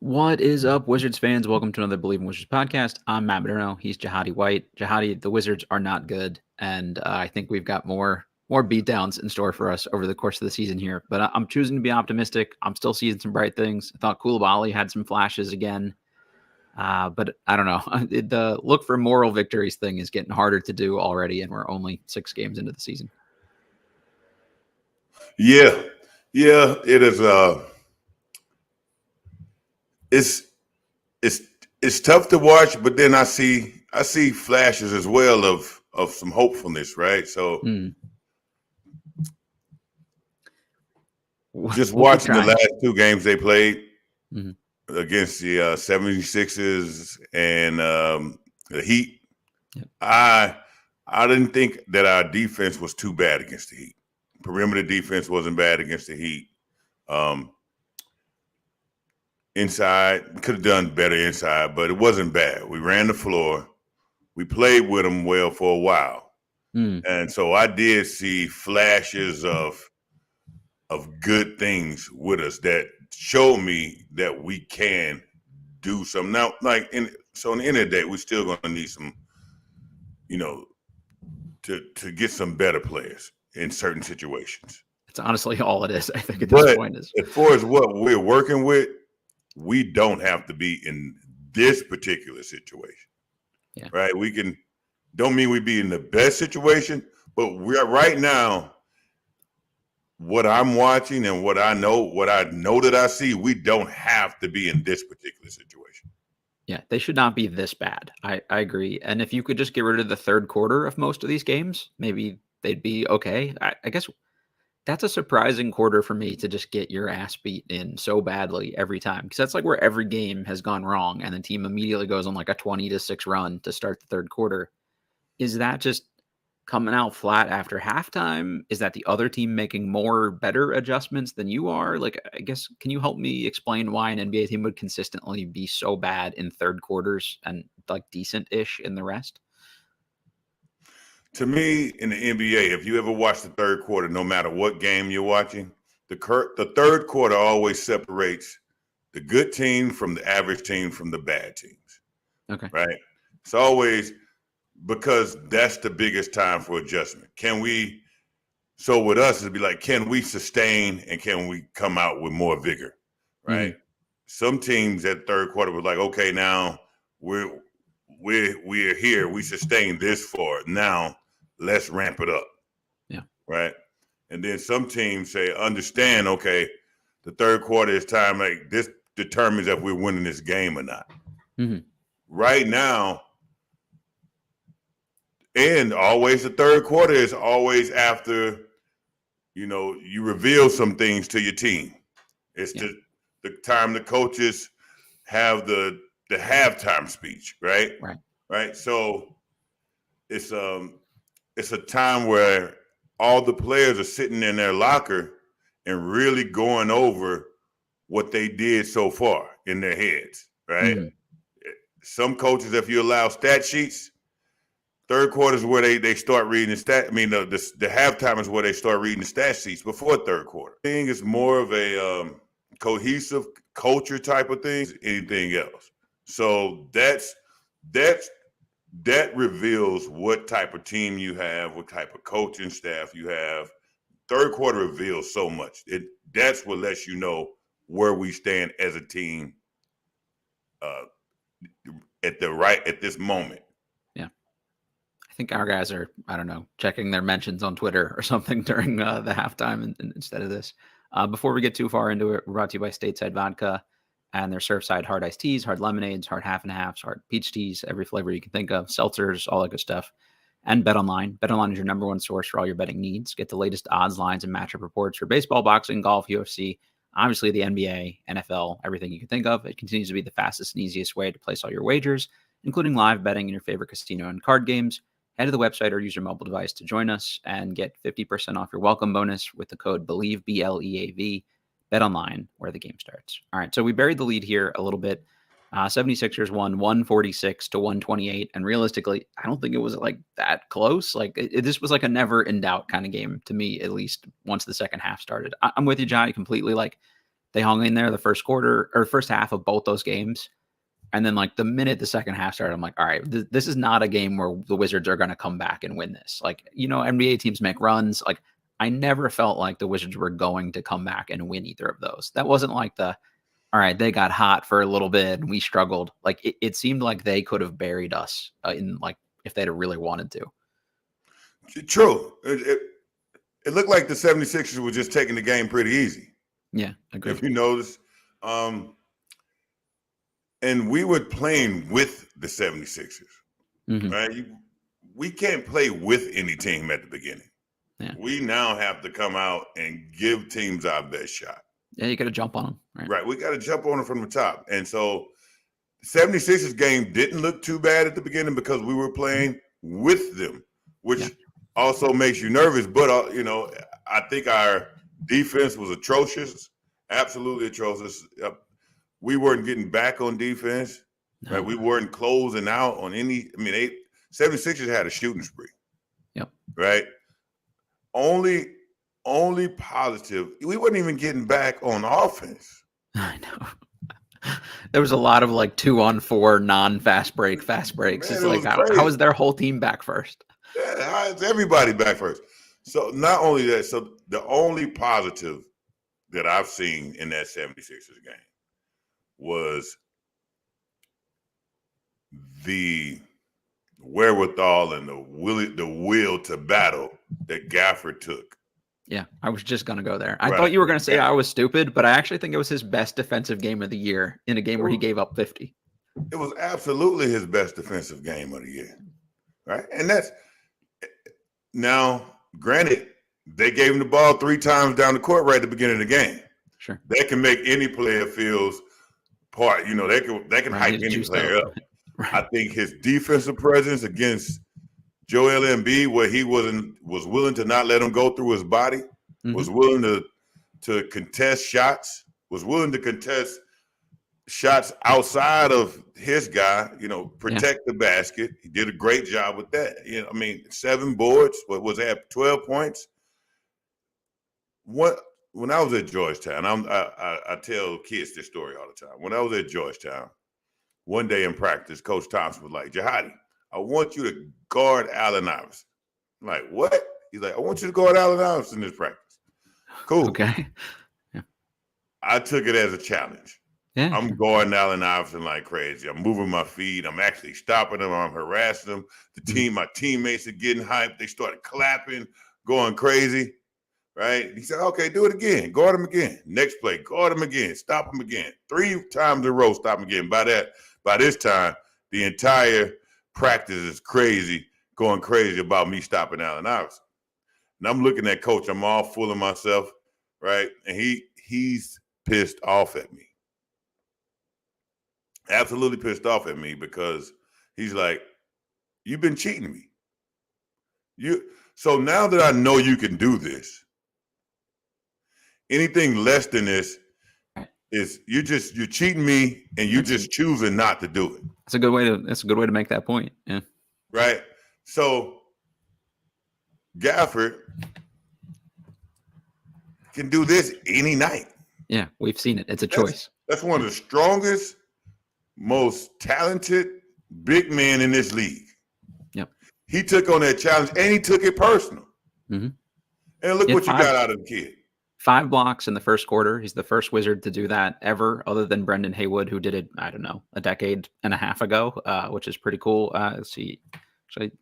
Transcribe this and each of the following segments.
What is up, Wizards fans? Welcome to another Believe in Wizards podcast. I'm Matt Modderno. He's Jahadi White. Jahadi, the Wizards are not good, and I think we've got more beatdowns in store for us over the course of the season here. But I'm choosing to be optimistic. I'm still seeing some bright things. I thought Koulibaly had some flashes again, but I don't know. The look for moral victories thing is getting harder to do already, and we're only 6 games into the season. Yeah, it is. It's tough to watch, but then I see flashes as well of some hopefulness, right? So just We'll keep watching the trying. last 2 games they played against the 76ers and the Heat, Yep. I didn't think that our defense was too bad against the Heat. Perimeter defense wasn't bad against the Heat. Inside, could have done better inside, but it wasn't bad. We ran the floor. We played with them well for a while. And so I did see flashes of good things with us that showed me that we can do something. Now, so in the end of the day, we're still going to need some, to get some better players in certain situations. It's honestly all it is, I think, at this point. Is as far as what we're working with, we don't have to be in this particular situation. Yeah. Right? Don't mean we be in the best situation, but we're right now, what I'm watching and what I know that I see, we don't have to be in this particular situation. Yeah, they should not be this bad. I agree. And if you could just get rid of the third quarter of most of these games, maybe they'd be okay. I guess that's a surprising quarter for me to just get your ass beat in so badly every time. Because that's like where every game has gone wrong and the team immediately goes on like a 20-6 run to start the third quarter. Is that just coming out flat after halftime? Is that the other team making better adjustments than you are? Like, I guess, can you help me explain why an NBA team would consistently be so bad in third quarters and like decent-ish in the rest? To me, in the NBA, if you ever watch the third quarter, no matter what game you're watching, the third quarter always separates the good team from the average team from the bad teams. Okay. Right? It's always because that's the biggest time for adjustment. So with us, it'd be like, can we sustain and can we come out with more vigor? Right? Some teams at third quarter was like, okay, now we're here. We sustained this far. Now let's ramp it up. Yeah. Right. And then some teams say, understand, okay, the third quarter is time. Like this determines if we're winning this game or not. Right now, and always the third quarter is always after, you reveal some things to your team. It's the time the coaches have the halftime speech, right? Right. So it's a time where all the players are sitting in their locker and really going over what they did so far in their heads, right? Some coaches, if you allow stat sheets, third quarter is where they start reading the stat. I mean, the halftime is where they start reading the stat sheets before third quarter. I think it's more of a cohesive culture type of thing than anything else. So that reveals what type of team you have, what type of coaching staff you have. Third quarter reveals so much. That's what lets you know where we stand as a team at this moment. Yeah. I think our guys are, I don't know, checking their mentions on Twitter or something during the halftime instead of this. Before we get too far into it, we're brought to you by Stateside Vodka and their Surfside hard iced teas, hard lemonades, hard half and halves, hard peach teas, every flavor you can think of, seltzers, all that good stuff. And Betonline. Betonline is your number one source for all your betting needs. Get the latest odds, lines, and matchup reports for baseball, boxing, golf, UFC, obviously the NBA, NFL, everything you can think of. It continues to be the fastest and easiest way to place all your wagers, including live betting in your favorite casino and card games. Head to the website or use your mobile device to join us and get 50% off your welcome bonus with the code BELIEVE, BLEAV, BetOnline, where the game starts. All right, so we buried the lead here a little bit. 76ers won 146-128, and realistically, I don't think it was like that close. Like this was like a never in doubt kind of game to me, at least once the second half started. I'm with you, Johnny, completely. Like they hung in there the first quarter or first half of both those games. And then like the minute the second half started, I'm like, all right, this is not a game where the Wizards are going to come back and win this. Like, NBA teams make runs. Like, I never felt like the Wizards were going to come back and win either of those. That wasn't like all right, they got hot for a little bit and we struggled. Like it seemed like they could have buried us in like if they'd have really wanted to. True. It looked like the 76ers were just taking the game pretty easy. Yeah, agreed. If you notice. And we were playing with the 76ers, right? We can't play with any team at the beginning. Yeah. We now have to come out and give teams our best shot. Yeah, you got to jump on them. Right. We got to jump on them from the top. And so the 76ers game didn't look too bad at the beginning because we were playing with them, which also makes you nervous. But, I think our defense was atrocious, absolutely atrocious. We weren't getting back on defense. No. Right? We weren't closing out on any. 76ers had a shooting spree. Yep. Right. Only positive. We weren't even getting back on offense. I know. There was a lot of like 2-on-4 non-fast breaks. Man, it's like how is their whole team back first? Yeah, how is everybody back first? So not only that, so the only positive that I've seen in that 76ers game was the wherewithal and the will to battle that Gafford took. Yeah, I was just going to go there. I thought you were going to say I was stupid, but I actually think it was his best defensive game of the year in a game where he gave up 50. It was absolutely his best defensive game of the year, right? And that's now, granted, they gave him the ball 3 times down the court right at the beginning of the game. Sure. That can make any player feels part. They can hype any player up. Right. I think his defensive presence against Joel Embiid, where he was willing to not let him go through his body, was willing to contest shots, was willing to contest shots outside of his guy, protect the basket. He did a great job with that. 7 boards, what was that, 12 points? When I was at Georgetown, I tell kids this story all the time. When I was at Georgetown, one day in practice, Coach Thompson was like, Jahadi, I want you to guard Allen Iverson. I'm like, what? He's like, I want you to guard Allen Iverson in this practice. Cool. Okay. Yeah. I took it as a challenge. Yeah. I'm guarding Allen Iverson like crazy. I'm moving my feet. I'm actually stopping him. I'm harassing him. My teammates are getting hyped. They started clapping, going crazy. Right? He said, okay, do it again. Guard him again. Next play, guard him again. Stop him again. 3 times in a row, stop him again. By this time, the entire practice is going crazy about me stopping Allen Iverson. And I'm looking at Coach. I'm all full of myself, right? And he's pissed off at me. Absolutely pissed off at me because he's like, you've been cheating me. So now that I know you can do this, anything less than this is you're cheating me and you're just choosing not to do it. That's a good way to make that point. Yeah. Right. So Gafford can do this any night. Yeah, we've seen it. It's a choice. That's one of the strongest, most talented big men in this league. Yep. He took on that challenge and he took it personal. Mm-hmm. And look what you got out of the kid. 5 blocks in the first quarter. He's the first Wizard to do that ever, other than Brendan Haywood, who did it, I don't know, a decade and a half ago, which is pretty cool. Let's see. Actually,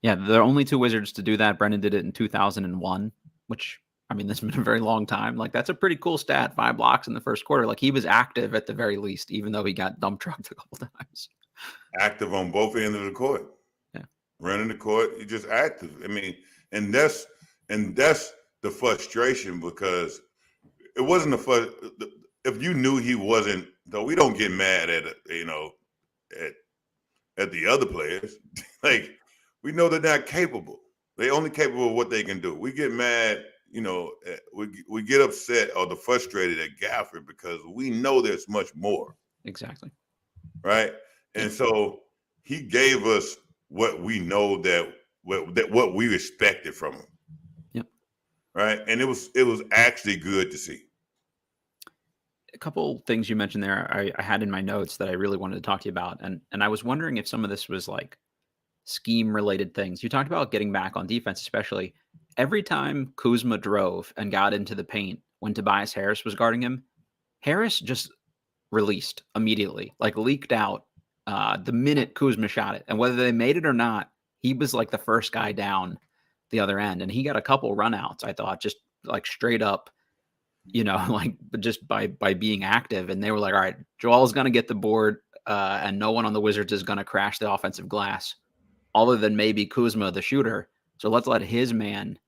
there are only 2 Wizards to do that. Brendan did it in 2001, which, that's been a very long time. Like, that's a pretty cool stat, 5 blocks in the first quarter. Like, he was active at the very least, even though he got dump trucked a couple times. Active on both ends of the court. Yeah. Running the court, he just active. And that's the frustration, because it wasn't if you knew he wasn't, though we don't get mad at the other players. Like, we know they're not capable. They're only capable of what they can do. We get mad, we get upset or frustrated at Gafford because we know there's much more. Exactly. Right. And so he gave us what we know that what we expected from him. Yep. Right. And it was actually good to see. couple things you mentioned there I had in my notes that I really wanted to talk to you about. And I was wondering if some of this was like scheme related things. You talked about getting back on defense, especially every time Kuzma drove and got into the paint when Tobias Harris was guarding him, Harris just released immediately, like leaked out the minute Kuzma shot it. And whether they made it or not, he was like the first guy down the other end. And he got a couple runouts, I thought, just like straight up, like just by being active. And they were like, all right, Joel's going to get the board and no one on the Wizards is going to crash the offensive glass other than maybe Kuzma, the shooter. So let's let his man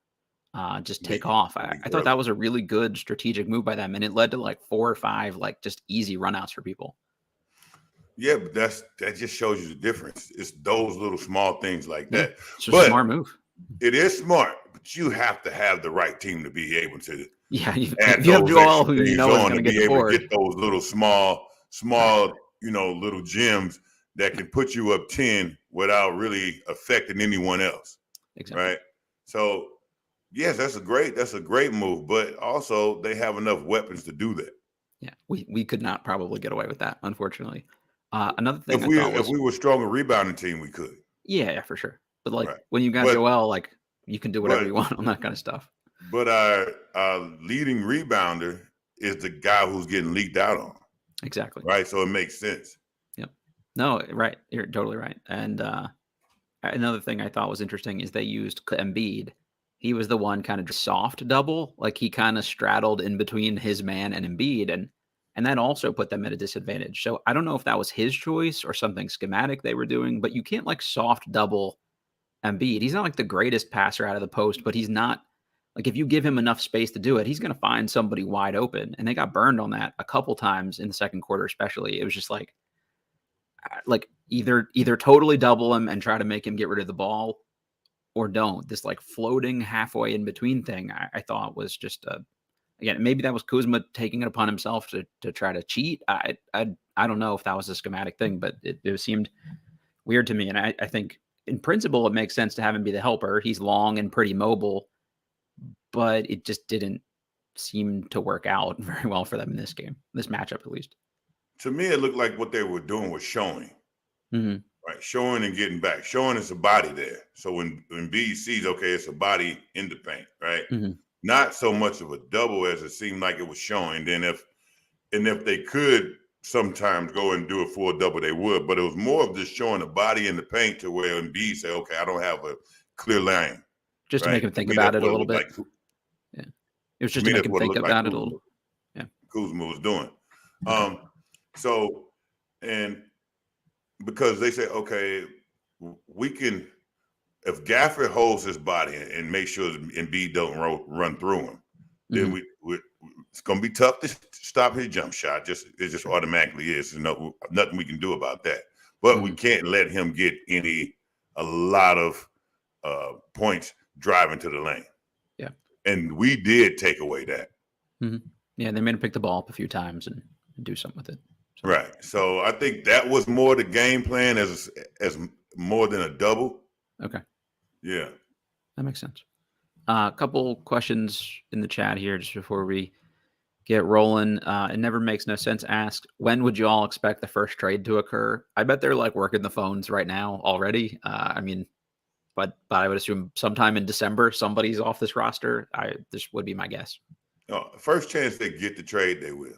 just take off. I thought that was a really good strategic move by them. And it led to like 4 or 5, like just easy runouts for people. Yeah, but that just shows you the difference. It's those little small things like that. It's just a smart move. It is smart, but you have to have the right team to be able to. Yeah, if you have Joel, who you know is going to get the board, get those little small, little gems that can put you up 10 without really affecting anyone else. Exactly. Right. So, yes, that's a great move, but also they have enough weapons to do that. Yeah, we could not probably get away with that, unfortunately. Another thing if we were a stronger rebounding team, we could. Yeah, for sure. But when you got Joel, like you can do whatever you want on that kind of stuff. But our leading rebounder is the guy who's getting leaked out on. Exactly. Right. So it makes sense. Yep. No, right. You're totally right. And another thing I thought was interesting is they used Embiid. He was the one kind of soft double, like he kind of straddled in between his man and Embiid, and that also put them at a disadvantage. So I don't know if that was his choice or something schematic they were doing, but you can't like soft double Embiid. He's not like the greatest passer out of the post, but he's not like if you give him enough space to do it, he's going to find somebody wide open. And they got burned on that a couple times in the second quarter, especially. It was just like either totally double him and try to make him get rid of the ball, or don't. This like floating halfway in between thing, I thought was just again, maybe that was Kuzma taking it upon himself to try to cheat. I don't know if that was a schematic thing, but it seemed weird to me. And I think in principle, it makes sense to have him be the helper. He's long and pretty mobile, but it just didn't seem to work out very well for them in this game, this matchup at least. To me, it looked like what they were doing was showing. Mm-hmm. Right, showing and getting back. Showing is a body there. So when B sees, okay, it's a body in the paint, right? Mm-hmm. Not so much of a double as it seemed like it was showing. Then if they could sometimes go and do a full double, they would. But it was more of just showing a body in the paint to where Embiid say, okay, I don't have a clear lane. Just to make him think about it a little bit. Yeah. It was just to make him think about it a little. Yeah. Kuzma was doing. So, and because they say, okay, we can, if Gafford holds his body and make sure Embiid don't run through him, then it's going to be tough to stop his jump shot. It just automatically is. There's nothing we can do about that. But we can't let him get a lot of points driving to the lane. Yeah. And we did take away that. Mm-hmm. Yeah, they made him pick the ball up a few times and do something with it. So. Right. So I think that was more the game plan as more than a double. Okay. Yeah. That makes sense. A couple questions in the chat here just before we get rolling. It never makes no sense asked, when would you all expect the first trade to occur? I bet they're like working the phones right now already. But I would assume sometime in December, somebody's off this roster. This would be my guess. Oh, first chance they get to trade, they will.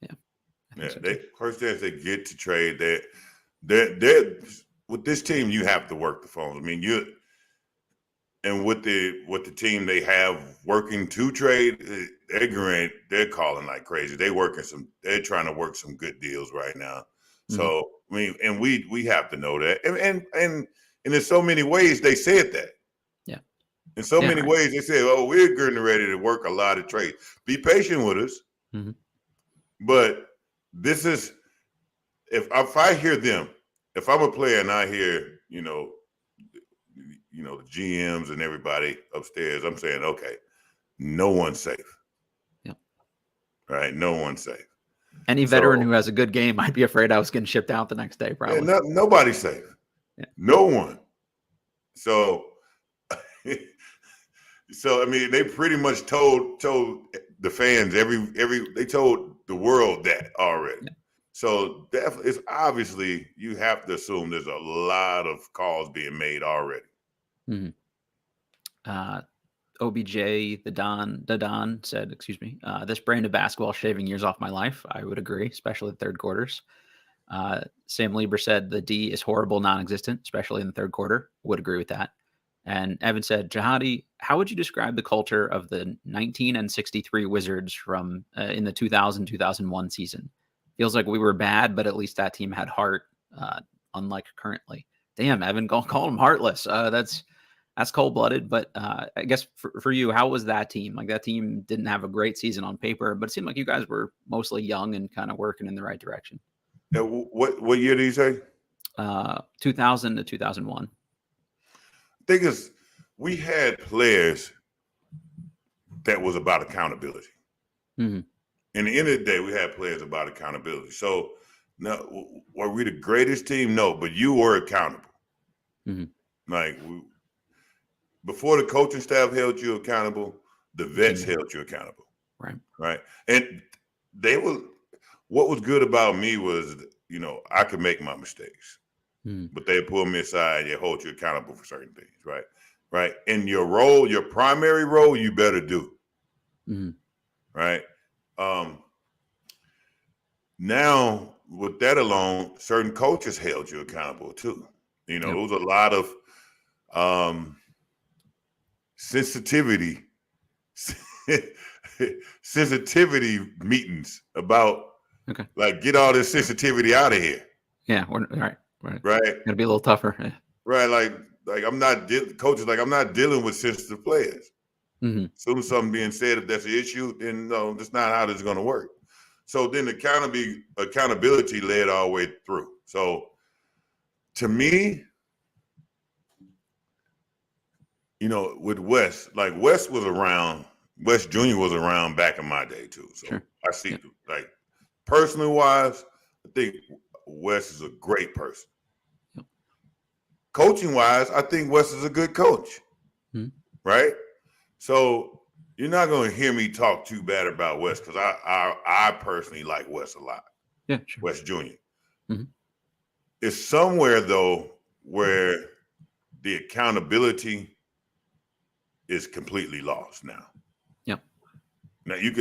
Yeah. So first chance they get to trade, they're with this team, you have to work the phones. I mean, and with the team they have working to trade, they're calling like crazy. They're trying to work some good deals right now. Mm-hmm. So I mean, and we have to know that. And in so many ways they said that. Yeah. In so many ways they said, oh, we're getting ready to work a lot of trades. Be patient with us. Mm-hmm. But this is, if I hear them, if I'm a player and I hear, the GMs and everybody upstairs, I'm saying, okay, no one's safe. Yeah. Right? No one's safe. Any veteran who has a good game might be afraid I was getting shipped out the next day, probably. Yeah, nobody's safe. Yeah. No one. So, I mean, they pretty much told the fans they told the world that already. Yeah. So definitely, it's obviously you have to assume there's a lot of calls being made already. OBJ, the Don said, excuse me, this brand of basketball shaving years off my life. I would agree, especially the third quarters. Sam Lieber said the D is horrible, non-existent, especially in the third quarter. Would agree with that. And Evan said, Jahadi, how would you describe the culture of the 1963 Wizards from in the 2000-2001 season? Feels like we were bad, but at least that team had heart, unlike currently. Damn, Evan, call them heartless. That's cold-blooded. But I guess for you, how was that team? Like, that team didn't have a great season on paper, but it seemed like you guys were mostly young and kind of working in the right direction. What year did you say? 2000 to 2001. Thing is, we had players that was about accountability. Mm-hmm. In the end of the day, we had players about accountability. So, now, were we the greatest team? No, but you were accountable. Mm-hmm. Like, before the coaching staff held you accountable, the vets held you accountable. Right. And what was good about me was, I could make my mistakes. But they pull me aside, they hold you accountable for certain things, right? Right. And your role, your primary role, you better do. Right. Now, with that alone, certain coaches held you accountable too. It was a lot of sensitivity meetings about like, get all this sensitivity out of here. Yeah. Right. Right. Gotta be a little tougher. Yeah. Right. Like I'm not coaches. Like, I'm not dealing with sensitive players. As soon as something being said, if that's an issue, then no, that's not how this is going to work. So then accountability led all the way through. So to me, with Wes, like Wes was around, Wes Jr. was around back in my day too. So I see, like, personally wise, I think Wes is a great person. Coaching wise, I think Wes is a good coach. Right? So you're not going to hear me talk too bad about Wes, because I personally like Wes a lot. Yeah, sure. Wes Jr. It's somewhere though where the accountability is completely lost now. Yep. Now you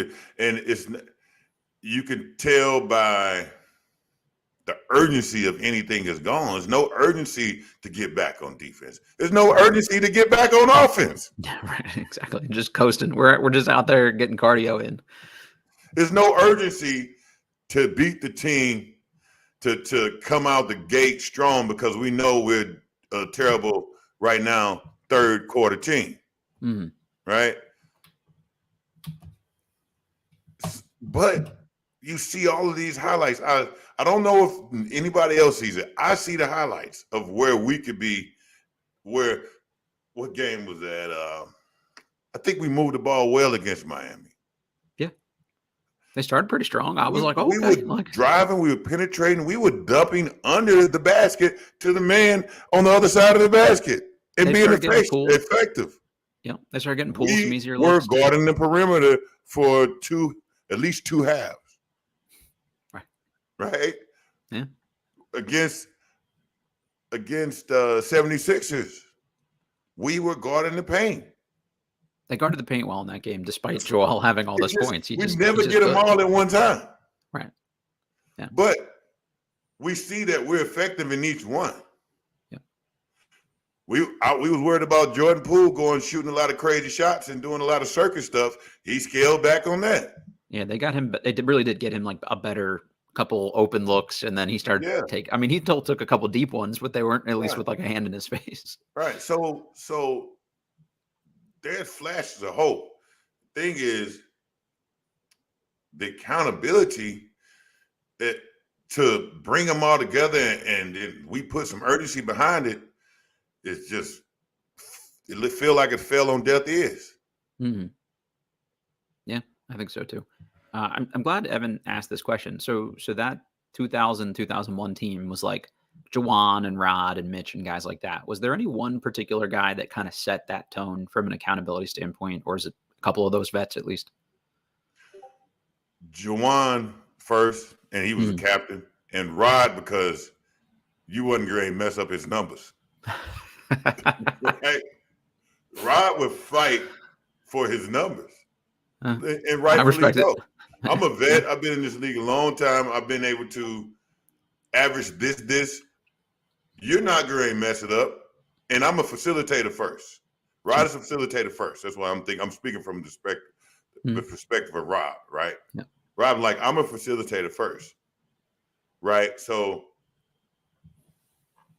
can tell by the urgency of anything is gone. There's no urgency to get back on defense. There's no urgency to get back on offense. Yeah, right. Exactly. Just coasting. We're just out there getting cardio in. There's no urgency to beat the team, to come out the gate strong, because we know we're a terrible right now third quarter team. Right? But you see all of these highlights. I don't know if anybody else sees it. I see the highlights of where we could be. What game was that? I think we moved the ball well against Miami. Yeah. They started pretty strong. I was like, okay. We were driving, we were penetrating, we were dumping under the basket to the man on the other side of the basket and being effective. Yeah. They started getting pulled some easier looks. We're guarding the perimeter for at least two halves. Right? Yeah. Against 76ers, we were guarding the paint. They guarded the paint well in that game, despite Joel having all those points. We never get them all at one time. Right. Yeah. But we see that we're effective in each one. Yeah. We was worried about Jordan Poole shooting a lot of crazy shots and doing a lot of circus stuff. He scaled back on that. Yeah, they got him, but they really did get him like a better couple open looks, and then he started to take. I mean, he still took a couple deep ones, but they weren't at least with like a hand in his face. Right. So there's flashes of hope. Thing is, the accountability that to bring them all together and then we put some urgency behind it. It's just it feel like it fell on deaf ears. Yeah, I think so too. I'm glad Evan asked this question. So that 2000-2001 team was like Jawan and Rod and Mitch and guys like that. Was there any one particular guy that kind of set that tone from an accountability standpoint, or is it a couple of those vets at least? Juwan first, and he was a captain, and Rod because you wasn't going to mess up his numbers. Right? Rod would fight for his numbers, and rightfully so. I'm a vet. I've been in this league a long time. I've been able to average this. You're not going to mess it up, and I'm a facilitator first. Rod is a facilitator first. That's why I'm speaking from the perspective of Rob, right? Yeah. Rob, like, I'm a facilitator first, right? So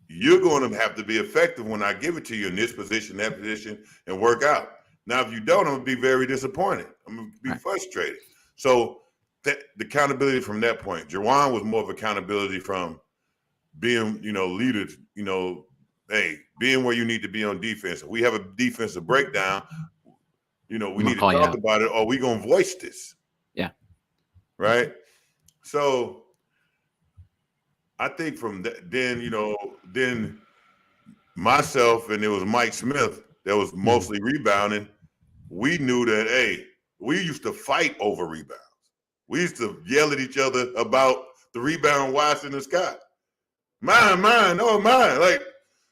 you're going to have to be effective when I give it to you in this position, that position, and work out. Now, if you don't, I'm going to be very disappointed. I'm going to be frustrated. So the accountability from that point, Juwan was more of accountability from being, leaders, hey, being where you need to be on defense. If we have a defensive breakdown, we need to talk about it, or we going to voice this. Yeah. Right? So I think from that, then myself and it was Mike Smith that was mostly rebounding. We knew that, hey, we used to fight over rebounds. We used to yell at each other about the rebound wise in the sky. Mine, oh, mine. Like,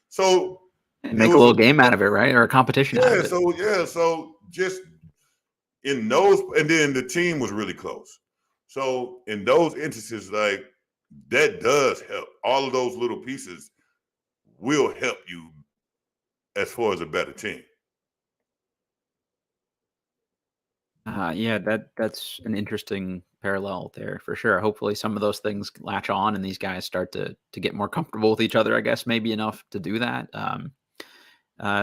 so. Make a little game out of it, right? Or a competition out of it. So just in those, and then the team was really close. So in those instances, like, that does help. All of those little pieces will help you as far as a better team. That's an interesting parallel there for sure. Hopefully some of those things latch on and these guys start to get more comfortable with each other, I guess, maybe enough to do that.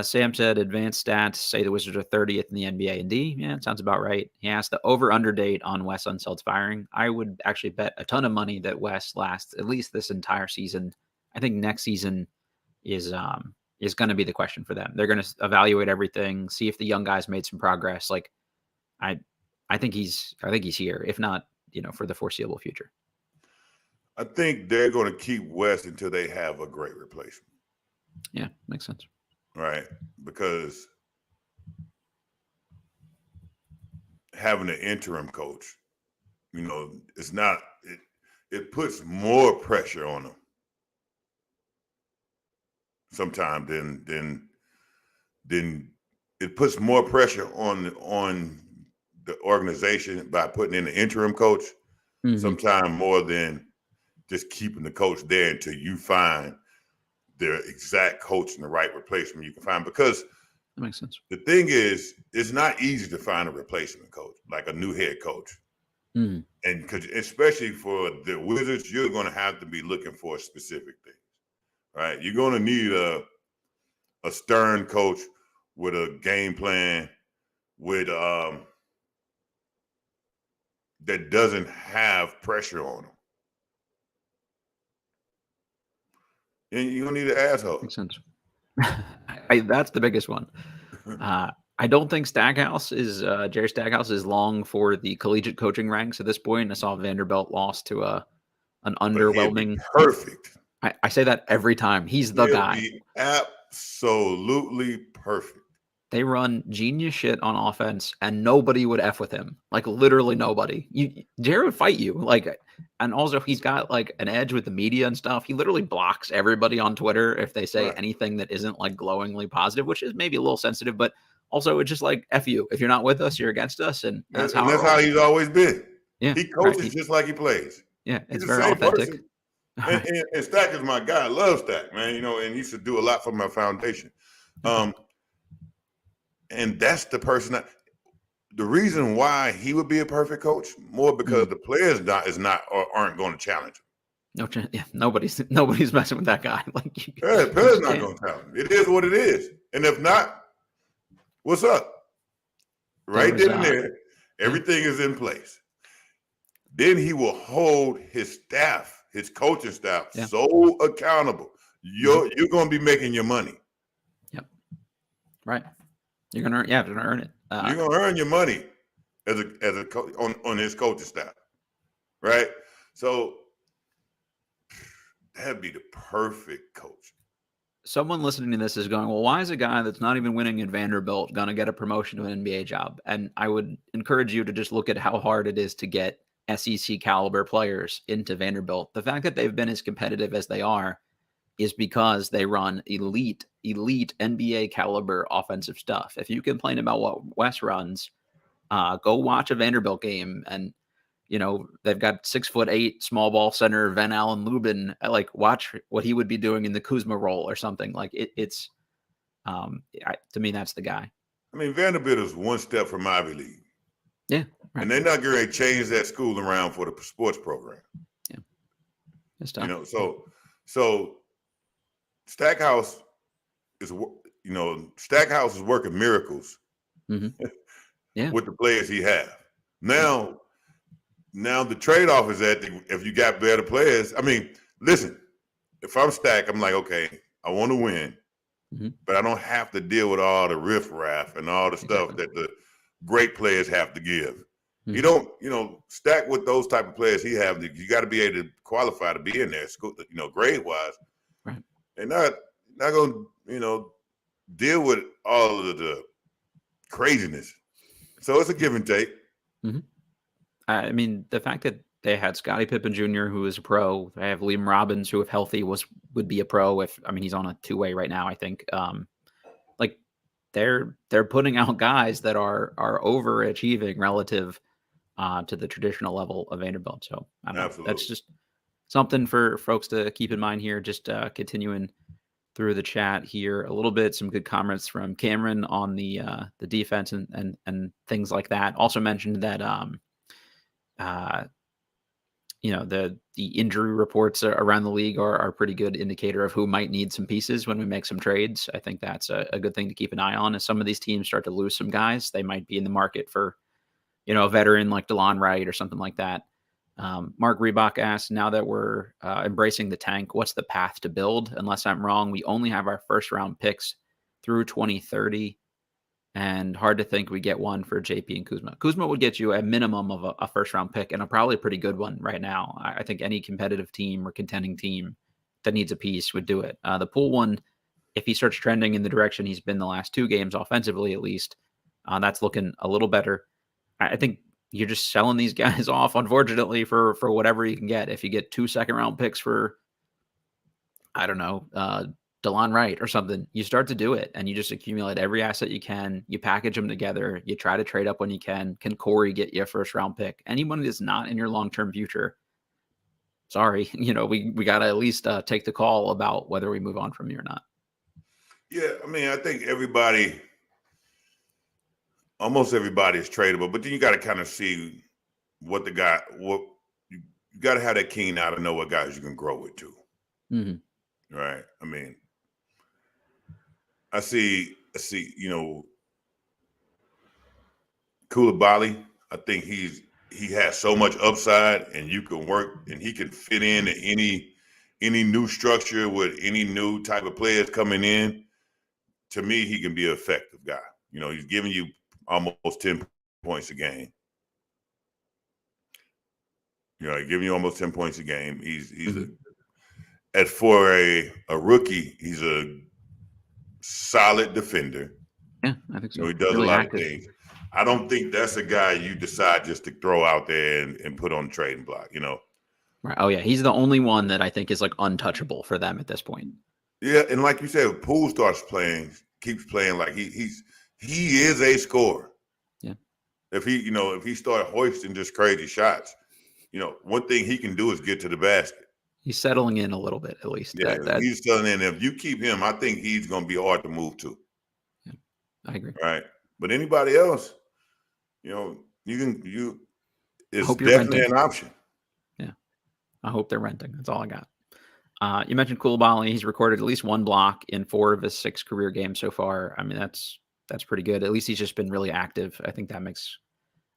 Sam said advanced stats say the Wizards are 30th in the NBA and D. Yeah, it sounds about right. He asked the over-under date on Wes Unseld's firing. I would actually bet a ton of money that Wes lasts at least this entire season. I think next season is going to be the question for them. They're going to evaluate everything, see if the young guys made some progress. Like, I think he's here, if not, for the foreseeable future. I think they're going to keep Wes until they have a great replacement. Yeah, makes sense. Right, because having an interim coach, it's not. It puts more pressure on them sometimes than it puts more pressure on the organization by putting in the interim coach. Sometimes more than just keeping the coach there until you find the exact coach and the right replacement you can find. Because that makes sense. The thing is, it's not easy to find a replacement coach, like a new head coach. And because especially for the Wizards, you're going to have to be looking for specific things, right? You're going to need a stern coach with a game plan, with that doesn't have pressure on them. And you're going to need an asshole. Makes sense. That's the biggest one. I don't think Jerry Stackhouse is long for the collegiate coaching ranks at this point. I saw Vanderbilt lost to an underwhelming. Perfect. I say that every time. He's the guy. Be absolutely perfect. They run genius shit on offense, and nobody would F with him. Like, literally nobody. Jerry would fight you. Like, and also he's got like an edge with the media and stuff. He literally blocks everybody on Twitter if they say anything that isn't like glowingly positive, which is maybe a little sensitive, but also it's just like F you. If you're not with us, you're against us. And that's how he's always been. Yeah. He coaches just like he plays. Yeah. It's very authentic. And Stack is my guy. I love Stack, man. And he used to do a lot for my foundation. And that's the person the reason why he would be a perfect coach, more because the players aren't going to challenge him. Nobody's messing with that guy. Like, the players not going to challenge him. It is what it is. And if not, what's up? Right then and there, everything is in place. Then he will hold his staff, his coaching staff, so accountable. You're going to be making your money. Yep. Right. You're gonna earn it. You're gonna earn your money as a coach on his coaching staff, right? So that'd be the perfect coach. Someone listening to this is going, well, why is a guy that's not even winning at Vanderbilt gonna get a promotion to an NBA job? And I would encourage you to just look at how hard it is to get SEC caliber players into Vanderbilt. The fact that they've been as competitive as they are is because they run elite NBA caliber offensive stuff. If you complain about what Wes runs, go watch a Vanderbilt game, and they've got 6'8" small ball center Van Allen Lubin. Like, watch what he would be doing in the Kuzma role or something. Like it's to me, that's the guy. I mean, Vanderbilt is one step from Ivy League. Yeah, right. And they're not going to change that school around for the sports program. Yeah, it's tough. So Stackhouse is working miracles with the players he has. Now the trade-off is that if you got better players, I mean, listen, if I'm Stack, I'm like, okay, I want to win, but I don't have to deal with all the riffraff and all the stuff that the great players have to give. You don't, Stack with those type of players he have, you got to be able to qualify to be in there, school, grade-wise. Right. And not going to, deal with all of the craziness. So it's a give and take. I mean, the fact that they had Scottie Pippen Jr., who is a pro. They have Liam Robbins, who, if healthy, would be a pro. He's on a two-way right now, I think. Like, they're putting out guys that are overachieving relative to the traditional level of Vanderbilt. So I don't know. That's just something for folks to keep in mind here. Just continuing through the chat here a little bit. Some good comments from Cameron on the defense and things like that. Also mentioned that the injury reports around the league are a pretty good indicator of who might need some pieces when we make some trades. I think that's a good thing to keep an eye on. As some of these teams start to lose some guys, they might be in the market for, a veteran like DeLon Wright or something like that. Mark Reebok asked, now that we're embracing the tank, what's the path to build? Unless I'm wrong, we only have our first round picks through 2030. And hard to think we get one for JP and Kuzma. Kuzma would get you a minimum of a first-round pick, and probably a pretty good one right now. I think any competitive team or contending team that needs a piece would do it. The Poole one, if he starts trending in the direction he's been the last two games, offensively at least, that's looking a little better. I think you're just selling these guys off, unfortunately, for whatever you can get. If you get 2 second-round picks for, I don't know, DeLon Wright or something, you start to do it and you just accumulate every asset you can. You package them together. You try to trade up when you can. Can Corey get you a first round pick? Anyone that's not in your long-term future, sorry, we got to at least take the call about whether we move on from you or not. Yeah. I mean, I think almost everybody is tradable, but then you got to kind of see you got to have that keen eye to know what guys you can grow with too. Right. I mean, I see, Koulibaly. I think he has so much upside, and you can work, and he can fit in any new structure with any new type of players coming in. To me, he can be an effective guy. He's giving you almost 10 points a game. Giving you almost 10 points a game. For a rookie, he's a solid defender. Yeah, I think so. He does really a lot of things. I don't think that's a guy you decide just to throw out there and put on the trading block, Right. Oh, yeah. He's the only one that I think is like untouchable for them at this point. Yeah, and like you said, if Poole keeps playing like he is a scorer. Yeah. If he started hoisting just crazy shots, one thing he can do is get to the basket. He's settling in a little bit, at least. Yeah, he's settling in. If you keep him, I think he's going to be hard to move to. Yeah, I agree. Right, but anybody else, it's definitely an option. Yeah, I hope they're renting. That's all I got. You mentioned Koulibaly. He's recorded at least one block in 4 of his 6 career games so far. I mean, that's pretty good. At least he's just been really active. I think that makes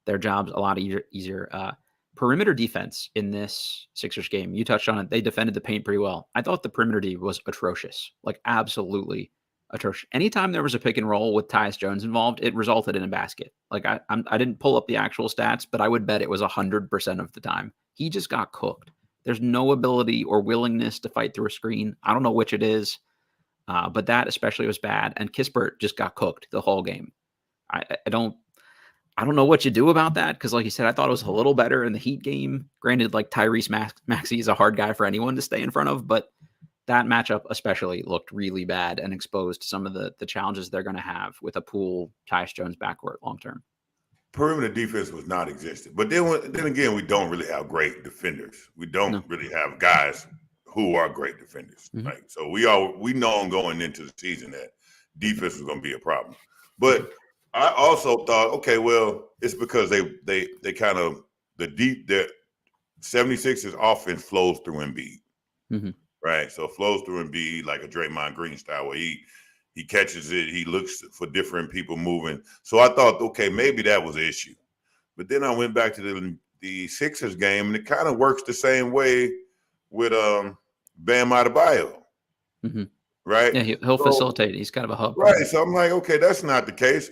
their jobs a lot easier. Perimeter defense in this Sixers game, you touched on it. They defended the paint pretty well. I thought the perimeter D was atrocious, like absolutely atrocious. Anytime there was a pick and roll with Tyus Jones involved, it resulted in a basket. Like I didn't pull up the actual stats, but I would bet it was 100% of the time. He just got cooked. There's no ability or willingness to fight through a screen. I don't know which it is, but that especially was bad. And Kispert just got cooked the whole game. I don't. I don't know what you do about that because, like you said, I thought it was a little better in the Heat game. Granted, like Tyrese Maxey is a hard guy for anyone to stay in front of, but that matchup especially looked really bad and exposed some of the challenges they're going to have with a Poole, Tyus Jones backcourt long term. Perimeter defense was not existent. But then again, we don't really have great defenders. We don't really have guys who are great defenders. Mm-hmm. Right? So we know going into the season that defense was going to be a problem. But I also thought, okay, well, it's because they kind of the 76ers offense flows through Embiid. Mm-hmm. Right. So it flows through Embiid like a Draymond Green style where he catches it, he looks for different people moving. So I thought, okay, maybe that was an issue. But then I went back to the Sixers game, and it kind of works the same way with Bam Adebayo. Mm-hmm. Right? Yeah, he'll facilitate. He's kind of a hub. Right. So I'm like, okay, that's not the case.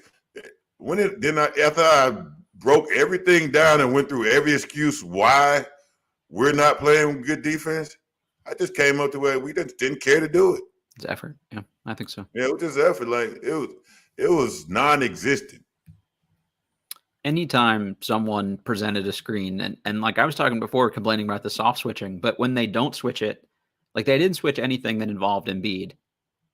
After I broke everything down and went through every excuse why we're not playing good defense, I just came up to where we just didn't care to do it. It's effort. Yeah, I think so. Yeah, it was just effort. Like it was non-existent. Anytime someone presented a screen, and like I was talking before, complaining about the soft switching, but when they don't switch it, like they didn't switch anything that involved Embiid,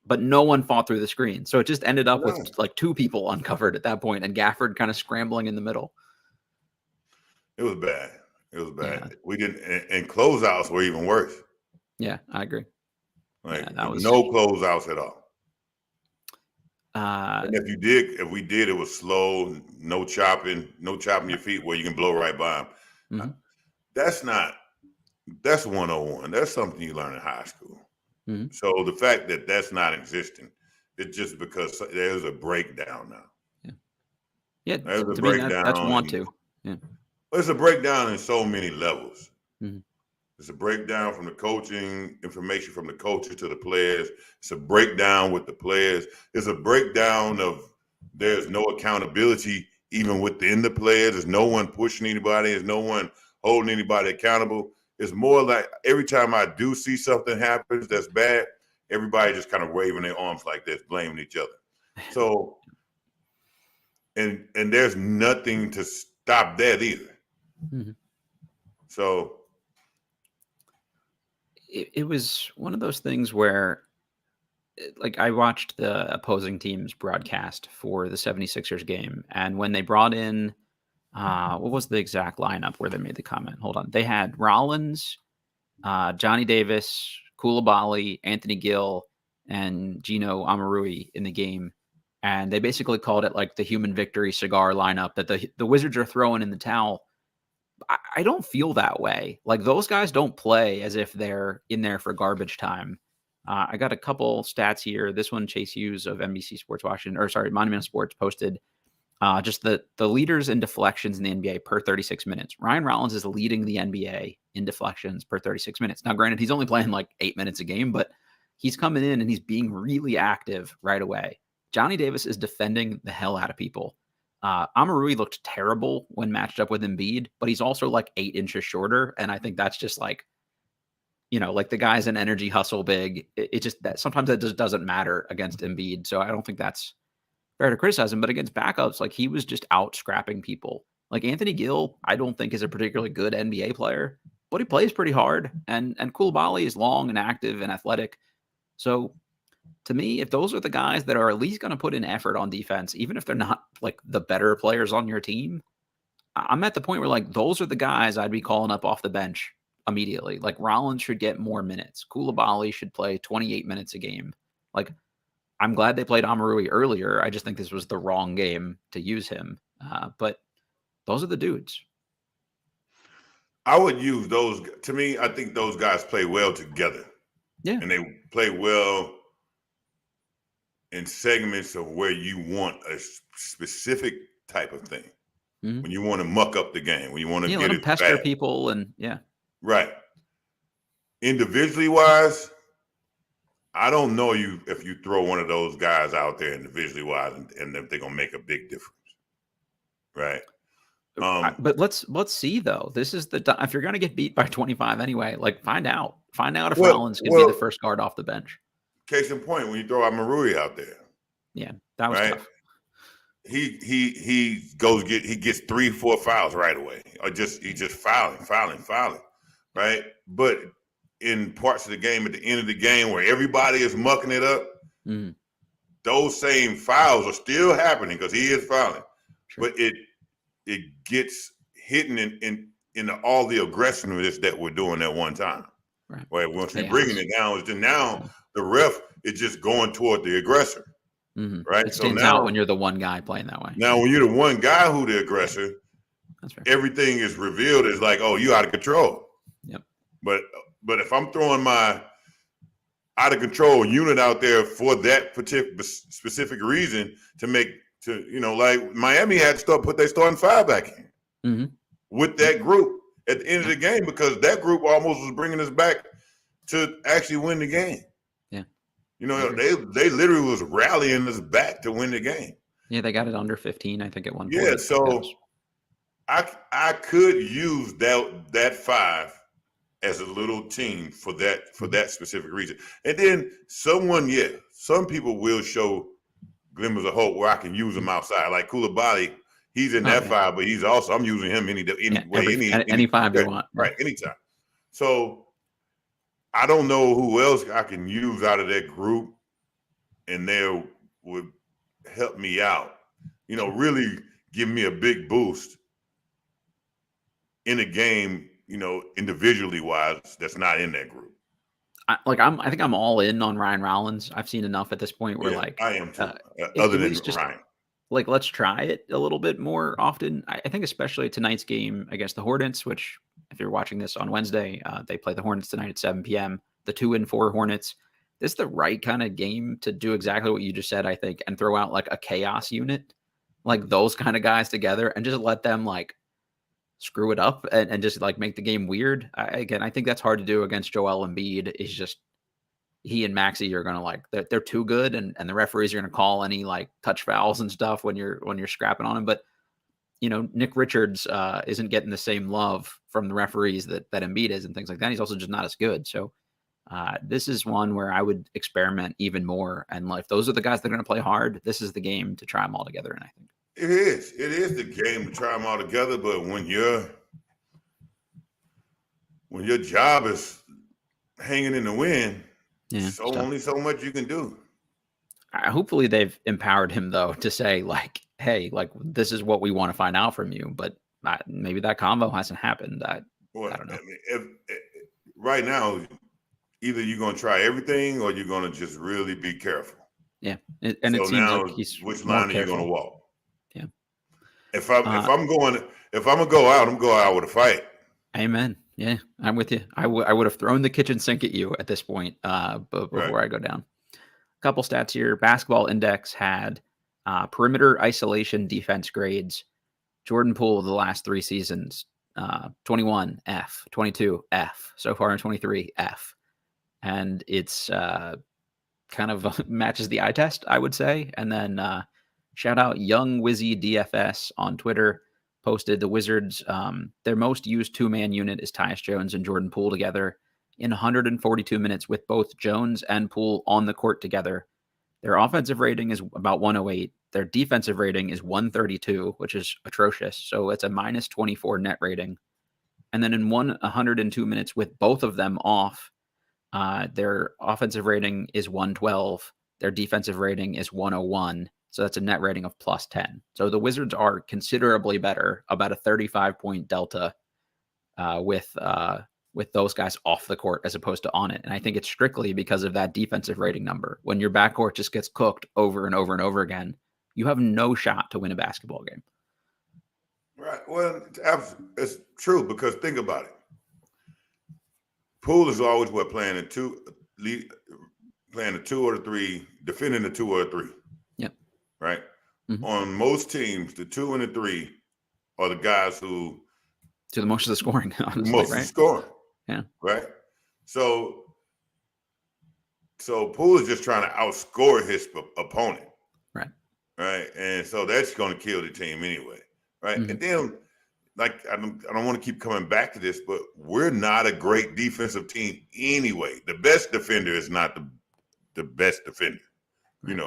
but no one fought through the screen. So it just ended up with like two people uncovered at that point and Gafford kind of scrambling in the middle. It was bad. It was bad. Yeah. We didn't, and closeouts were even worse. Yeah, I agree. Like no closeouts at all. And if we did, it was slow, no chopping your feet where you can blow right by them. Mm-hmm. That's 101. That's something you learn in high school. Mm-hmm. So the fact that that's not existing, it's just because there's a breakdown now. Yeah, there's a breakdown. That's want to. Yeah. There's a breakdown in so many levels. Mm-hmm. It's a breakdown from the coaching, information from the coaches to the players. It's a breakdown with the players. It's a breakdown of there's no accountability even within the players. There's no one pushing anybody. There's no one holding anybody accountable. It's more like every time I do see something happen that's bad, everybody just kind of waving their arms like this, blaming each other. So, and there's nothing to stop that either. Mm-hmm. So, it was one of those things where, like, I watched the opposing team's broadcast for the 76ers game, and when they brought in, what was the exact lineup where they made the comment? Hold on. They had Rollins, Johnny Davis, Koulibaly, Anthony Gill, and Gino Amarui in the game, and they basically called it like the human victory cigar lineup that the Wizards are throwing in the towel. I don't feel that way. Like, those guys don't play as if they're in there for garbage time. I got a couple stats here. This one, Chase Hughes of NBC Sports Washington, Monumental Sports posted just the leaders in deflections in the NBA per 36 minutes. Ryan Rollins is leading the NBA in deflections per 36 minutes. Now, granted, he's only playing like 8 minutes a game, but he's coming in and he's being really active right away. Johnny Davis is defending the hell out of people. Amarui looked terrible when matched up with Embiid, but he's also like 8 inches shorter. And I think that's just like, like the guy's an energy hustle big. It just that sometimes that just doesn't matter against Embiid. So I don't think that's fair to criticize him. But against backups, like, he was just out scrapping people. Like, Anthony Gill, I don't think is a particularly good NBA player, but he plays pretty hard. And Koulibaly is long and active and athletic. So to me, if those are the guys that are at least going to put in effort on defense, even if they're not like the better players on your team, I'm at the point where, like, those are the guys I'd be calling up off the bench immediately. Like, Rollins should get more minutes. Koulibaly should play 28 minutes a game. Like, I'm glad they played Amarui earlier. I just think this was the wrong game to use him. But those are the dudes. I would use those. To me, I think those guys play well together. Yeah. And they play well in segments of where you want a specific type of thing. Mm-hmm. When you want to muck up the game, when you want to get it pester back. People and Right. Individually wise, I don't know if you throw one of those guys out there individually wise and if they're gonna make a big difference. Right. But let's see though. This is the if you're gonna get beat by 25 anyway, like, find out if Rollins can be the first guard off the bench. Case in point, when you throw Amarui out there. Yeah, that was tough. he gets 3-4 fouls right away, or he's just fouling, right? But in parts of the game, at the end of the game, where everybody is mucking it up, those same fouls are still happening because he is fouling, but it gets hidden in all the aggressiveness that we're doing at one time. Right. Where once we're bringing it down, it's just now the ref is just going toward the aggressor. Right. It stands out when you're the one guy playing that way. Now, when you're the one guy who the aggressor, that's right. Everything is revealed as like, oh, you out of control. Yep. But if I'm throwing my out of control unit out there for that particular specific reason like Miami had to put their starting five back in with that group at the end of the game, because that group almost was bringing us back to actually win the game. Yeah. They literally was rallying us back to win the game. Yeah, they got it under 15, I think, at one point. Yeah, so I could use that five as a little team for that specific reason. And then some people will show glimmers of hope where I can use them outside. Like Koulibaly, he's in that five, but I'm using him any five they want. Right, anytime. So I don't know who else I can use out of that group, and they would help me out. Really give me a big boost in a game, individually wise, that's not in that group. I think I'm all in on Ryan Rollins. I've seen enough at this point where I am too. Other than Ryan, let's try it a little bit more often. I think especially tonight's game against the Hornets, which if you're watching this on Wednesday, they play the Hornets tonight at 7 p.m. The 2-4 Hornets. This is the right kind of game to do exactly what you just said, I think, and throw out like a chaos unit, like those kind of guys together, and just let them like screw it up and just like make the game weird. I think that's hard to do against Joel Embiid. Is just he and Maxey are gonna they're too good, and the referees are gonna call any like touch fouls and stuff when you're scrapping on him. But Nick Richards isn't getting the same love from the referees that Embiid is and things like that. He's also just not as good. So this is one where I would experiment even more. And if those are the guys that are going to play hard, this is the game to try them all together. And I think it is the game to try them all together. But when your job is hanging in the wind, only so much you can do. Hopefully they've empowered him though to say like, hey, like this is what we want to find out from you. But maybe that combo hasn't happened. I don't know. If right now, either you're going to try everything or you're going to just really be careful. Yeah, it seems like he's which line are you going to walk? Yeah. If I'm gonna go out, I'm going out with a fight. Amen. Yeah, I'm with you. I would have thrown the kitchen sink at you at this point, before I go down. A couple stats here. Basketball Index had perimeter isolation defense grades. Jordan Poole the last 3 seasons, 21 F, 22 F, so far in 23 F. And it's kind of matches the eye test, I would say. And then shout out Young Wizzy DFS on Twitter, posted the Wizards. Their most used 2-man unit is Tyus Jones and Jordan Poole together in 142 minutes with both Jones and Poole on the court together. Their offensive rating is about 108. Their defensive rating is 132, which is atrocious. So it's a minus 24 net rating. And then in 102 minutes with both of them off, their offensive rating is 112. Their defensive rating is 101. So that's a net rating of plus 10. So the Wizards are considerably better, about a 35-point delta with those guys off the court as opposed to on it. And I think it's strictly because of that defensive rating number. When your backcourt just gets cooked over and over and over again, you have no shot to win a basketball game. Right. Well, it's true, because think about it. Poole is always playing a 2 or 3, defending the 2 or 3. Yep. Right. Mm-hmm. On most teams, the 2 and the 3 are the guys who do the most of the scoring. Honestly, most of the scoring. Yeah. Right. So Poole is just trying to outscore his opponent. Right. Right. And so that's going to kill the team anyway. Right. Mm-hmm. And then, like, I don't want to keep coming back to this, but we're not a great defensive team anyway. The best defender is not the best defender,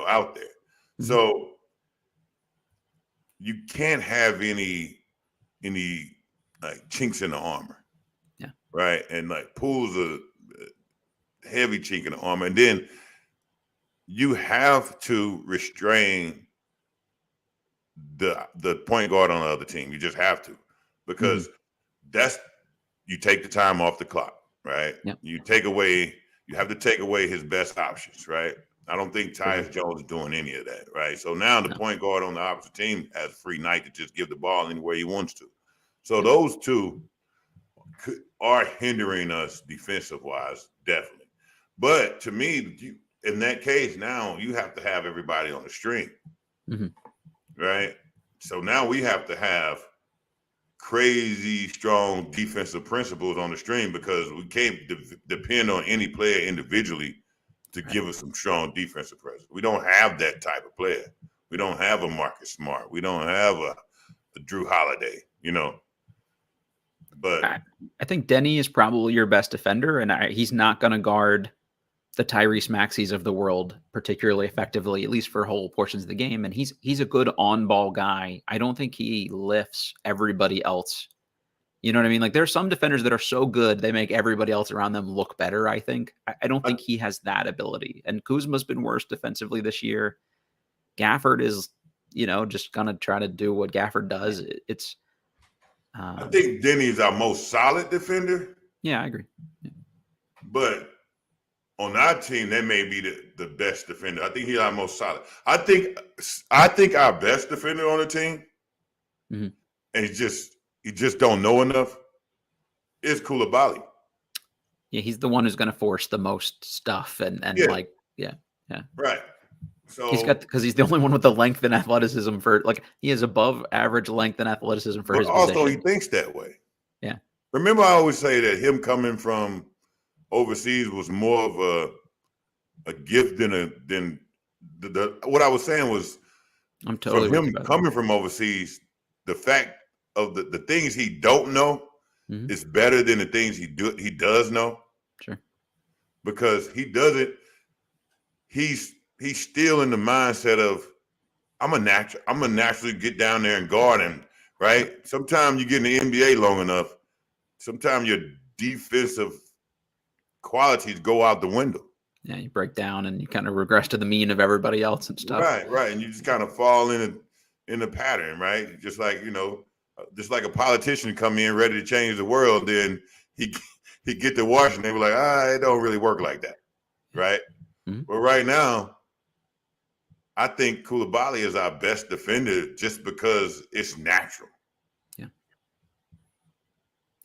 out there. Mm-hmm. So you can't have any like chinks in the armor. Yeah. Right. And like Poole's a heavy chink in the armor. And then you have to restrain the point guard on the other team. You just have to, because you take the time off the clock, right? Yep. You have to take away his best options, right? I don't think Tyus Jones is doing any of that, right? So now the point guard on the opposite team has a free night to just give the ball anywhere he wants to. So those two are hindering us defensive-wise, definitely. But to me, in that case, now you have to have everybody on the string, right? So now we have to have crazy strong defensive principles on the string, because we can't depend on any player individually to give us some strong defensive presence. We don't have that type of player. We don't have a Marcus Smart. We don't have a Drew Holiday, But I think Denny is probably your best defender, and he's not going to guard the Tyrese Maxeys of the world particularly effectively, at least for whole portions of the game. And he's a good on-ball guy. I don't think he lifts everybody else. You know what I mean? Like, there's some defenders that are so good, they make everybody else around them look better, I think. I don't think he has that ability. And Kuzma's been worse defensively this year. Gafford is, just going to try to do what Gafford does. I think Denny's our most solid defender. Yeah, I agree. Yeah. But on our team, that may be the best defender. I think he's our most solid. I think our best defender on the team, and you just don't know enough, is Coulibaly. Yeah, he's the one who's going to force the most stuff and Right. So because he's the only one with the length and athleticism he has above average length and athleticism for his also position. He thinks that way. Yeah. Remember, I always say that him coming from overseas was more of a gift than what I was saying was, I'm totally from him coming from overseas, the fact of the things he don't know is better than the things he does know. Sure. Because he doesn't. He's still in the mindset of, I'm gonna naturally get down there and guard him, right? Sometimes you get in the NBA long enough, sometimes your defensive qualities go out the window. Yeah, you break down and you kind of regress to the mean of everybody else and stuff. Right. And you just kind of fall in a pattern, right? Just like, just like a politician come in ready to change the world, then he get to Washington, they were like, it don't really work like that, right? But right now, I think Coulibaly is our best defender just because it's natural. Yeah.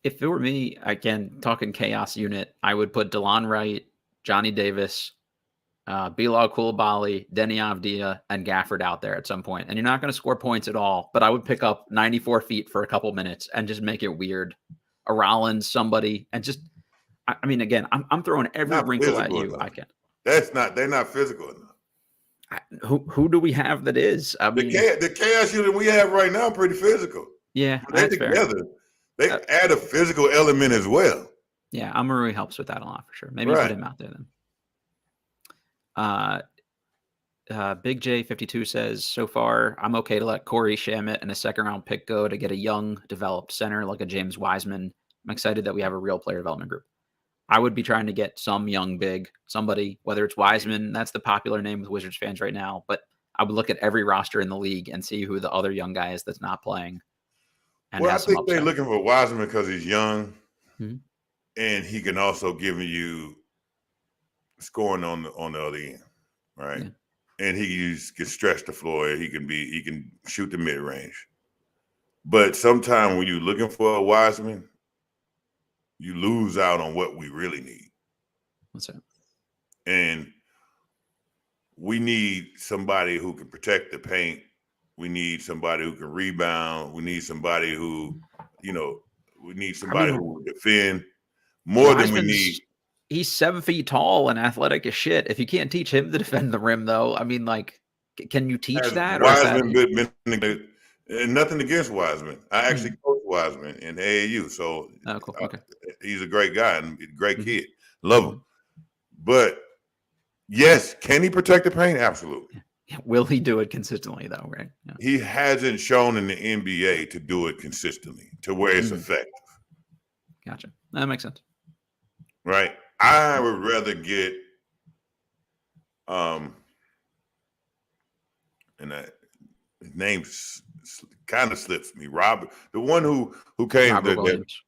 If it were me, again, talking chaos unit, I would put DeLon Wright, Johnny Davis, Bilal Coulibaly, Denny Avdia, and Gafford out there at some point. And you're not going to score points at all, but I would pick up 94 feet for a couple minutes and just make it weird. A Rollins, somebody, and just, I mean, again, I'm throwing every wrinkle at you I can. They're not physical enough. Who do we have that is? I mean, the chaos unit we have right now pretty physical. Yeah, they're together. They add a physical element as well. Yeah, Amaru helps with that a lot for sure. Maybe put him out there then. Big J52 says, so far, I'm okay to let Corey Shamet and a second-round pick go to get a young, developed center like a James Wiseman. I'm excited that we have a real player development group. I would be trying to get some young big, somebody, whether it's Wiseman, that's the popular name with Wizards fans right now, but I would look at every roster in the league and see who the other young guy is that's not playing. Well, I think they're looking for Wiseman because he's young, and he can also give you scoring on the other end, right? Yeah. And he can stretch the floor. He can shoot the mid range. But sometimes when you're looking for a Wiseman, you lose out on what we really need. What's that? And we need somebody who can protect the paint. We need somebody who can rebound. We need somebody who, who will defend more than we need. He's 7 feet tall and athletic as shit. If you can't teach him to defend the rim, though, I mean, like, can you teach that? Wiseman, and nothing against Wiseman. I actually coach Wiseman in AAU, so cool. Okay. He's a great guy and a great kid. Love him. But yes, can he protect the paint? Absolutely. Will he do it consistently though? Right? Yeah. He hasn't shown in the NBA to do it consistently to where it's effective. Gotcha. That makes sense. Right. I would rather get and his name kind of slips me. Robert, the one who came Robert Williams.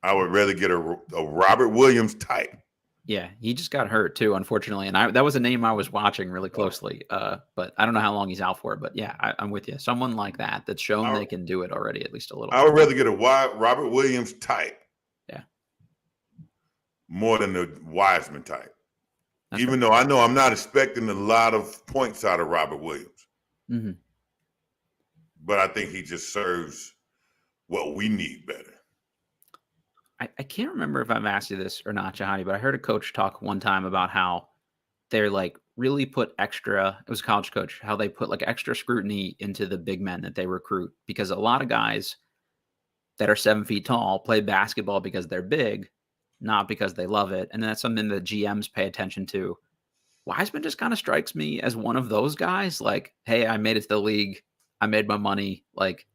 I would rather get a Robert Williams type. Yeah, he just got hurt too, unfortunately, and that was a name I was watching really closely. But I don't know how long he's out for. But yeah, I'm with you. Someone like that's shown they can do it already, at least a little. I would rather get a Robert Williams type. Yeah. More than the Wiseman type. Even though I know I'm not expecting a lot of points out of Robert Williams. Mm-hmm. But I think he just serves what we need better. I can't remember if I've asked you this or not, Jahadi, but I heard a coach talk one time about how they're like really put extra, it was a college coach, how they put like extra scrutiny into the big men that they recruit, because a lot of guys that are 7 feet tall play basketball because they're big, not because they love it. And that's something that GMs pay attention to. Wiseman just kind of strikes me as one of those guys like, hey, I made it to the league. I made my money. Like,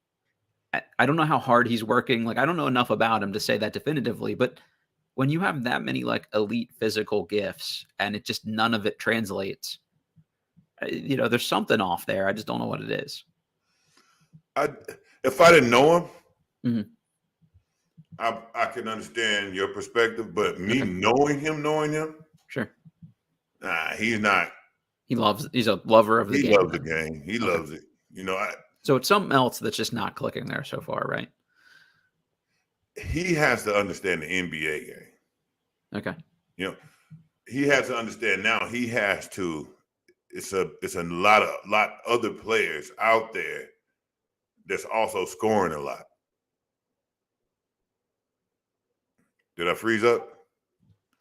I don't know how hard he's working. Like, I don't know enough about him to say that definitively, but when you have that many like elite physical gifts and it just none of it translates, there's something off there. I just don't know what it is. If I didn't know him, mm-hmm. I can understand your perspective, but me knowing him, sure. He's not. He's a lover of the game. He loves the game. He loves it. So it's something else that's just not clicking there so far, right? He has to understand the NBA game. Okay. He has to understand now. He has to. It's a lot other players out there that's also scoring a lot. Did I freeze up?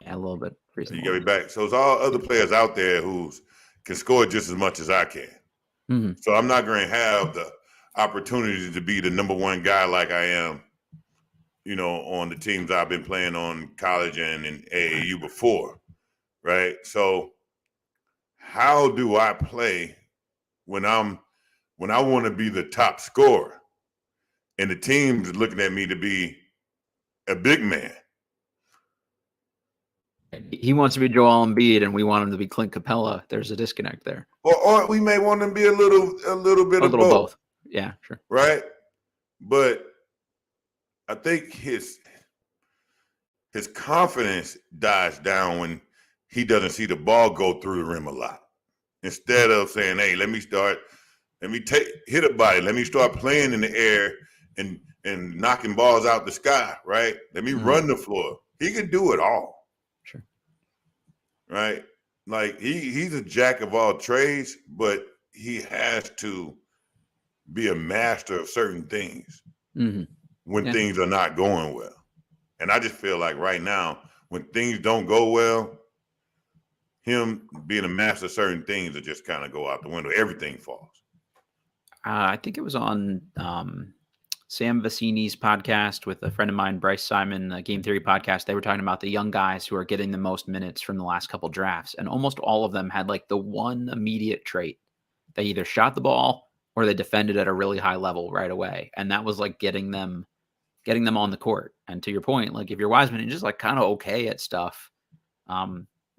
Yeah, a little bit. You got me back. So it's all other players out there who can score just as much as I can. Mm-hmm. So I'm not going to have the opportunity to be the number one guy like I am, on the teams I've been playing on college and in AAU before, right? So how do I play when I want to be the top scorer and the team's looking at me to be a big man? He wants to be Joel Embiid, and we want him to be Clint Capella. There's a disconnect there. Or we may want him to be a little bit of both. Yeah, sure. Right? But I think his confidence dies down when he doesn't see the ball go through the rim a lot. Instead of saying, hey, hit a body. Let me start playing in the air and knocking balls out the sky, right? Let me run the floor. He can do it all. Sure. Right? Like he's a jack of all trades, but he has to be a master of certain things when things are not going well. And I just feel like right now, when things don't go well, him being a master of certain things will just kind of go out the window. Everything falls. I think it was on Sam Vecini's podcast with a friend of mine, Bryce Simon, Game Theory podcast. They were talking about the young guys who are getting the most minutes from the last couple drafts. And almost all of them had like the one immediate trait. They either shot the ball or they defended at a really high level right away. And that was like getting them on the court. And to your point, like if you're Wiseman and just like kind of okay at stuff,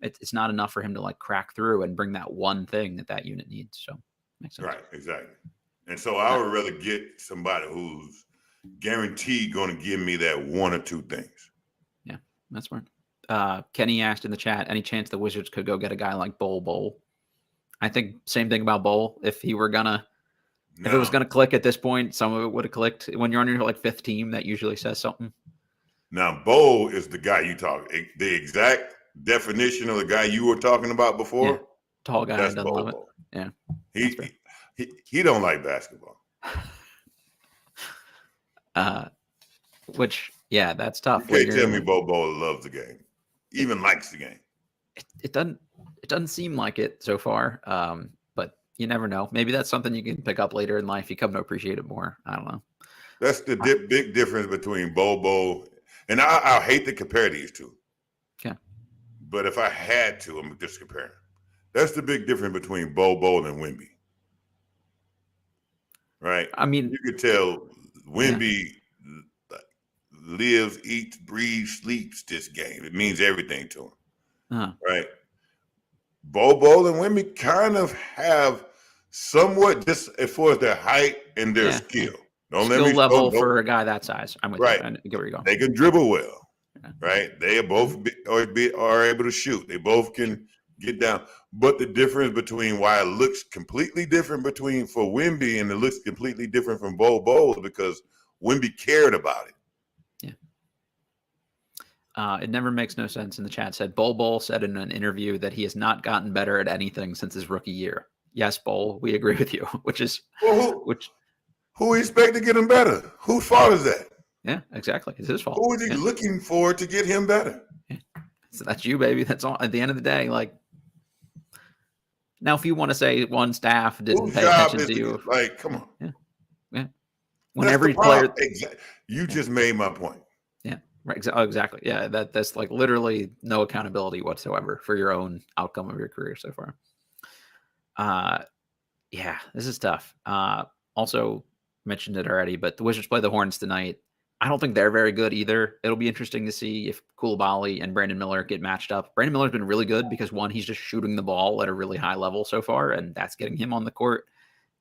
it's not enough for him to like crack through and bring that one thing that unit needs. So makes sense. Right, exactly. And so I would rather get somebody who's guaranteed going to give me that one or two things. Yeah, that's smart. Kenny asked in the chat, any chance the Wizards could go get a guy like Bol? I think same thing about Bol. If it was gonna click at this point, some of it would have clicked. When you're on your like fifth team, that usually says something. Now, Bol is the guy you talk. The exact definition of the guy you were talking about before. Yeah. Tall guy doesn't love it. Yeah. He don't like basketball. That's tough. You can't tell me Bol loves the game, even likes the game. It doesn't seem like it so far. But you never know. Maybe that's something you can pick up later in life. You come to appreciate it more. I don't know. That's the big difference between Bol, and I hate to compare these two. Okay. But if I had to, I'm just comparing. That's the big difference between Bol and Wemby. right? I mean, You could tell Wemby lives, eats, breathes, sleeps this game. It means everything to him, right? Bobo and Wemby kind of have somewhat, just as far as their height and their skill. Don't let skill me level for a guy that size. I'm with you. right. I get where you're going. They can dribble well, right? They both are able to shoot. They both can get down. But the difference between why it looks completely different for Wemby and it looks completely different from Bobo is because Wemby cared about it. It never makes no sense in the chat. Said Bol said in an interview that he has not gotten better at anything since his rookie year. Yes, Bol, we agree with you. Who expect to get him better? Whose fault is that? Yeah, exactly. It's his fault. Who is he looking for to get him better? Yeah. So that's you, baby. That's all. At the end of the day, like, now if you want to say one staff didn't pay attention to you, like, come on. Yeah. When every player, you just made my point. Yeah. Right. Exactly. Yeah. That's like literally no accountability whatsoever for your own outcome of your career so far. Yeah, this is tough. Also mentioned it already, but the Wizards play the Hornets tonight. I don't think they're very good either. It'll be interesting to see if Coulibaly and Brandon Miller get matched up. Brandon Miller's been really good because, one, he's just shooting the ball at a really high level so far, and that's getting him on the court.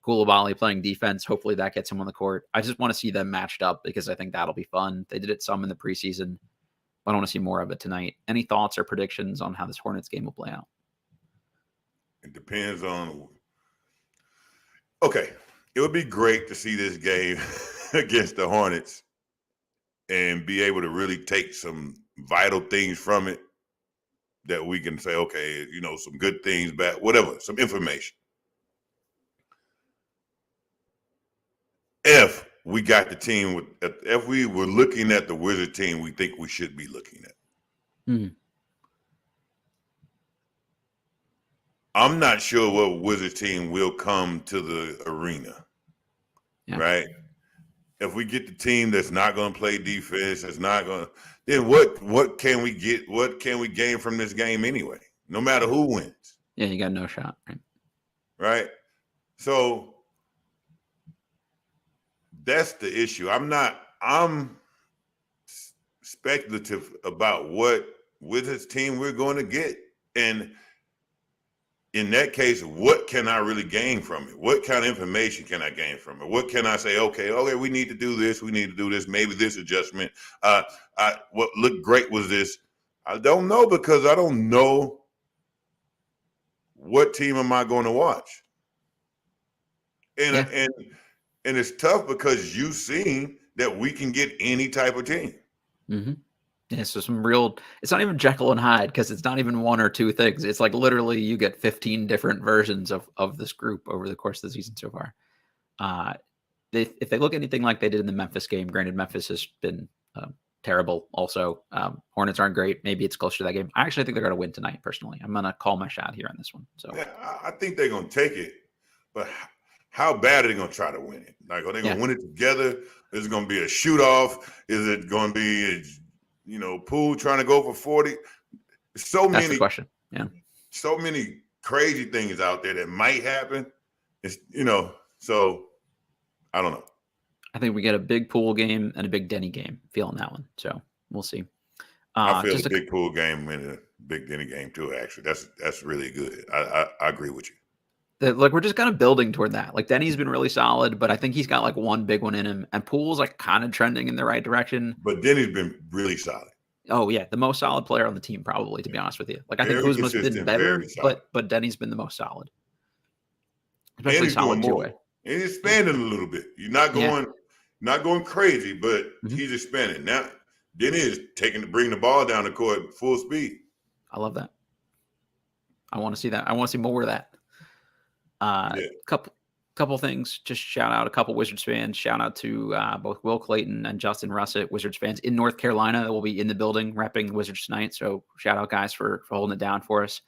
Coulibaly playing defense, hopefully that gets him on the court. I just want to see them matched up because I think that'll be fun. They did it some in the preseason. I want to see more of it tonight. Any thoughts or predictions on how this Hornets game will play out? It depends on... Okay, it would be great to see this game against the Hornets and be able to really take some vital things from it that we can say, okay, some good things back, whatever, some information. If we got the team, if we were looking at the Wizard team we think we should be looking at. Mm-hmm. I'm not sure what Wizard team will come to the arena, right? If we get the team that's not going to play defense, that's not going to, then what can we get? What can we gain from this game anyway? No matter who wins. Yeah, you got no shot, right? Right. So that's the issue. I'm speculative about what Wizards team we're going to get, and in that case, what can I really gain from it? What kind of information can I gain from it? What can I say? Okay, we need to do this. We need to do this. Maybe this adjustment. What looked great was this. I don't know because I don't know what team am I going to watch. And it's tough because you've seen that we can get any type of team. Mm-hmm. Yeah, so it's not even Jekyll and Hyde because it's not even one or two things. It's like literally you get 15 different versions of this group over the course of the season so far. If they look anything like they did in the Memphis game, granted Memphis has been terrible also. Hornets aren't great. Maybe it's closer to that game. I actually think they're going to win tonight, personally. I'm going to call my shot here on this one. So yeah, I think they're going to take it, but how bad are they going to try to win it? Like, are they going to win it together? Is it going to be a shoot-off? Is it going to be Poole trying to go for 40? That's many question. Yeah. So many crazy things out there that might happen. It's, so I don't know. I think we get a big Poole game and a big Denny game. Feeling that one. So we'll see. I feel a big Poole game and a big Denny game too, actually. That's really good. I agree with you. We're just kind of building toward that. Like Denny's been really solid, but I think he's got like one big one in him, and Poole's like kind of trending in the right direction. But Denny's been really solid. Oh yeah, the most solid player on the team, probably, to be honest with you. Like I think Kuzma's been better, but Denny's been the most solid. Especially solid two-way. And he's expanding a little bit. You're not going crazy, but he's expanding. Now Denny is bring the ball down the court full speed. I love that. I want to see that. I want to see more of that. Couple things. Just shout out a couple Wizards fans. Shout out to both Will Clayton and Justin Russett, Wizards fans in North Carolina that will be in the building repping the Wizards tonight. So shout out guys for holding it down for us.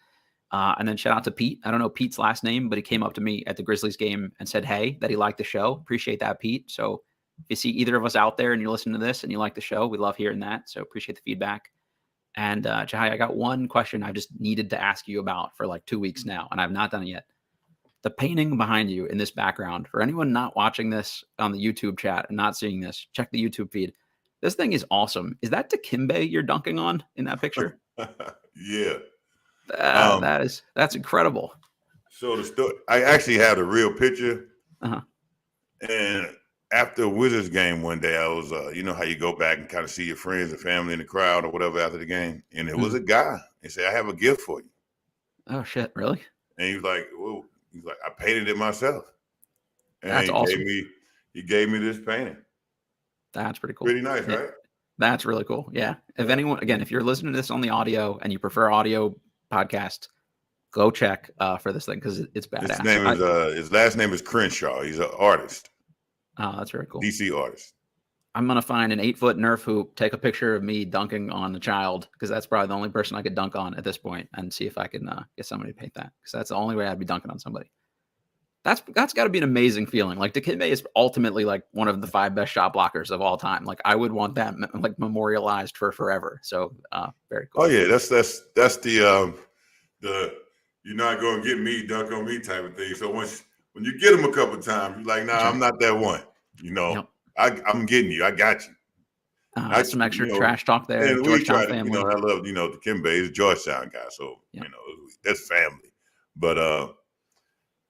And then shout out to Pete. I don't know Pete's last name, but he came up to me at the Grizzlies game and said, hey, that he liked the show. Appreciate that, Pete. So if you see either of us out there and you're listening to this and you like the show, we love hearing that. So appreciate the feedback. And Jahadi, I got one question I just needed to ask you about for like 2 weeks now, and I've not done it yet. the painting behind you in this background, for anyone not watching this on the YouTube chat and not seeing this, check the YouTube feed. This thing is awesome. Is that Dikembe you're dunking on in that picture? Yeah. That's incredible. So I actually had a real picture. Uh-huh. And after a Wizards game one day, I was, you know how you go back and kind of see your friends and family in the crowd or whatever after the game. And there was a guy. He said, I have a gift for you. Oh, shit. Really? And he was like, well, I painted it myself. And that's awesome. He gave me this painting. That's pretty cool. Pretty nice, right? That's really cool. Yeah. If anyone, again, if you're listening to this on the audio and you prefer audio podcast, go check for this thing because it's badass. His name is his last name is Crenshaw. He's an artist. Oh, that's very cool. DC artist. I'm gonna find an 8-foot Nerf hoop, take a picture of me dunking on the child because that's probably the only person I could dunk on at this point, and see if I can get somebody to paint that because that's the only way I'd be dunking on somebody. That's got to be an amazing feeling. Like Dikembe is ultimately like one of the 5 best shot blockers of all time. Like I would want that like memorialized for forever. So very cool. Oh yeah, that's the you're not gonna get me, dunk on me type of thing. So when you get him a couple times, you're like, nah, I'm not that one. You know, yep. I'm getting you. I got you. Some extra trash talk there. And Georgetown family. You know, I love Dikembe. He's a Georgetown guy, so you know that's family. But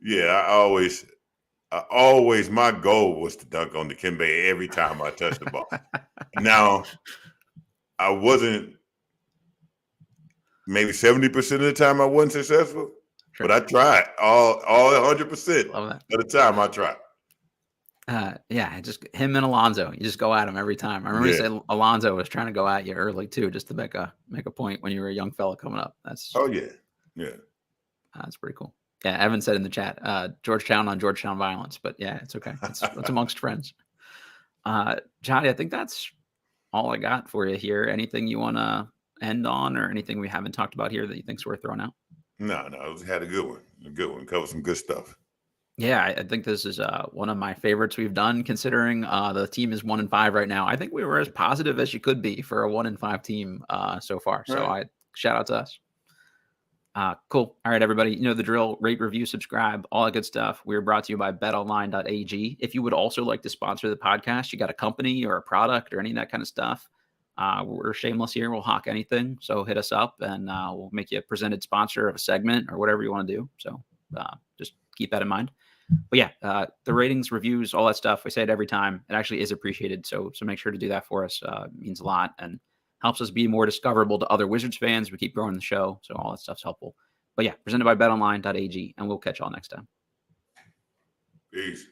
yeah, I always my goal was to dunk on Dikembe every time I touched the ball. Now, I wasn't. Maybe 70% of the time I wasn't successful, but I tried all 100% of the time I tried. Yeah, just him and Alonzo. You just go at him every time. I remember you said Alonzo was trying to go at you early too, just to make a point when you were a young fella coming up. That's that's pretty cool. Yeah, Evan said in the chat, Georgetown on Georgetown violence, but yeah, it's okay. It's amongst friends. Jahadi, I think that's all I got for you here. Anything you want to end on or anything we haven't talked about here that you think's worth throwing out? No, we had a good one. Covered some good stuff. Yeah, I think this is one of my favorites we've done, considering the team is 1-5 right now. I think we were as positive as you could be for a 1-5 team so far. Right. So shout out to us. Cool. All right, everybody. You know the drill. Rate, review, subscribe, all that good stuff. We're brought to you by Betonline.ag. If you would also like to sponsor the podcast, you got a company or a product or any of that kind of stuff, we're shameless here. We'll hawk anything. So hit us up and we'll make you a presented sponsor of a segment or whatever you want to do. So just keep that in mind. But yeah, the ratings, reviews, all that stuff, we say it every time. It actually is appreciated. So make sure to do that for us. It means a lot and helps us be more discoverable to other Wizards fans. We keep growing the show. So all that stuff's helpful. But yeah, presented by Betonline.ag, and we'll catch y'all next time. Peace.